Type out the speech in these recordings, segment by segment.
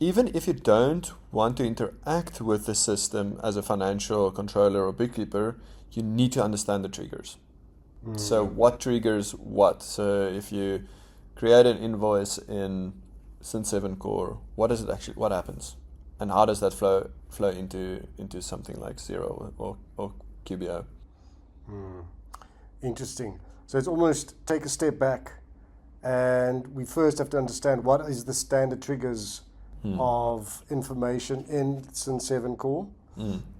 even if you don't want to interact with the system as a financial controller or bookkeeper, you need to understand the triggers. So what triggers what? So if you create an invoice in Cin7 Core, what happens? And how does that flow into something like Xero or QBO? Interesting. So it's almost take a step back, and we first have to understand what is the standard triggers of information in Cin7 Core,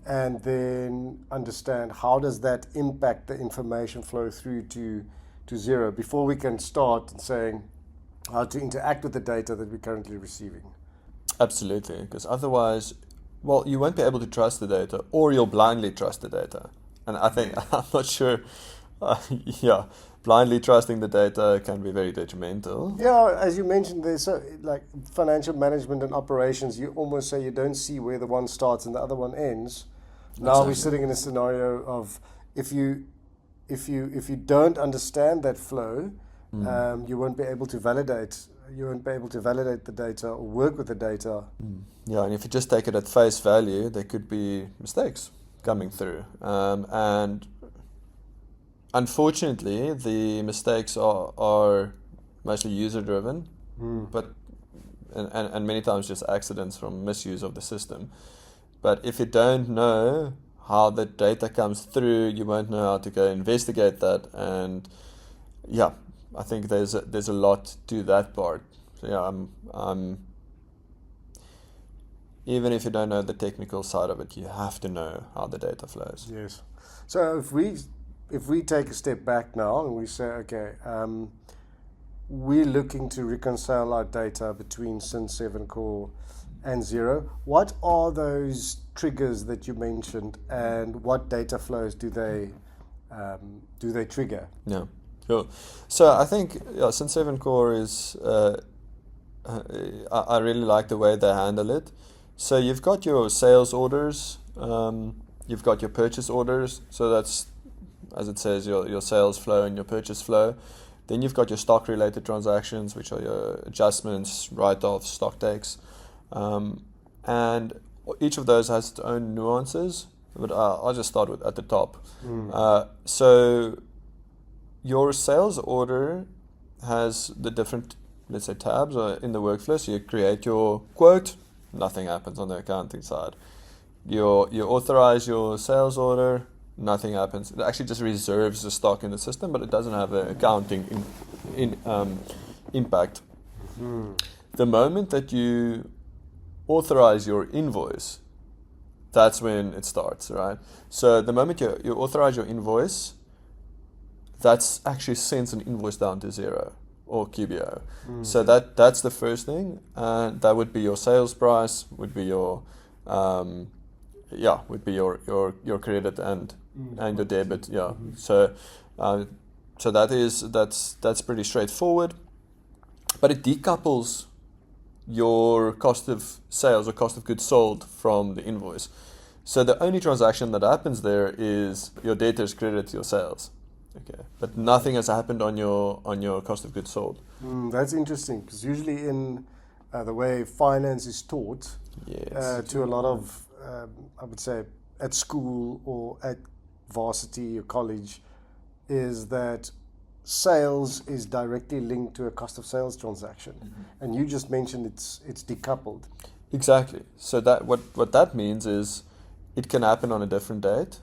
and then understand how does that impact the information flow through to Xero before we can start saying how to interact with the data that we're currently receiving. Absolutely, because otherwise, well, you won't be able to trust the data, or you'll blindly trust the data. And I think, I'm not sure, blindly trusting the data can be very detrimental. Yeah, as you mentioned, there's like financial management and operations, you almost say you don't see where the one starts and the other one ends. Now Exactly. we're sitting in a scenario of if you don't understand that flow, you won't be able to validate. You won't be able to validate the data or work with the data. Yeah, and if you just take it at face value, there could be mistakes coming through. And unfortunately, the mistakes are mostly user-driven, but and many times just accidents from misuse of the system. But if you don't know how the data comes through, you won't know how to go investigate that. And yeah, I think there's a lot to that part. So yeah, I'm even if you don't know the technical side of it, you have to know how the data flows. Yes. So if we take a step back now and we say, okay, we're looking to reconcile our data between Cin7 Core and Xero. What are those triggers that you mentioned, and what data flows do they trigger? Yeah. Sure. So I think Cin7 Core is, I really like the way they handle it. So you've got your sales orders, you've got your purchase orders. So that's, as it says, your sales flow and your purchase flow. Then you've got your stock related transactions, which are your adjustments, write-offs, stock takes. And each of those has its own nuances, but I'll just start at the top. So your sales order has the different, let's say, tabs in the workflow. So you create your quote, nothing happens on the accounting side. You authorize your sales order, nothing happens. It actually just reserves the stock in the system, but it doesn't have an accounting impact. The moment that you authorize your invoice, that's when it starts, right? So the moment you authorize your invoice, that's actually sends an invoice down to Xero or QBO. So that's the first thing, and that would be your sales price, would be your your credit and your debit. Yeah. So that's pretty straightforward, but it decouples your cost of sales or cost of goods sold from the invoice. So the only transaction that happens there is your debtors credit your sales. Okay, but nothing has happened on your cost of goods sold. That's interesting, because usually in the way finance is taught, to a lot of, I would say, at school or at varsity or college, is that sales is directly linked to a cost of sales transaction, and you just mentioned it's decoupled. Exactly. So that what that means is it can happen on a different date.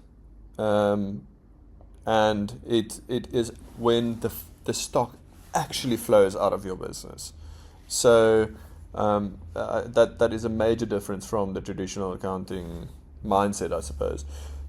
And it is when the stock actually flows out of your business. So that is a major difference from the traditional accounting mindset, I suppose.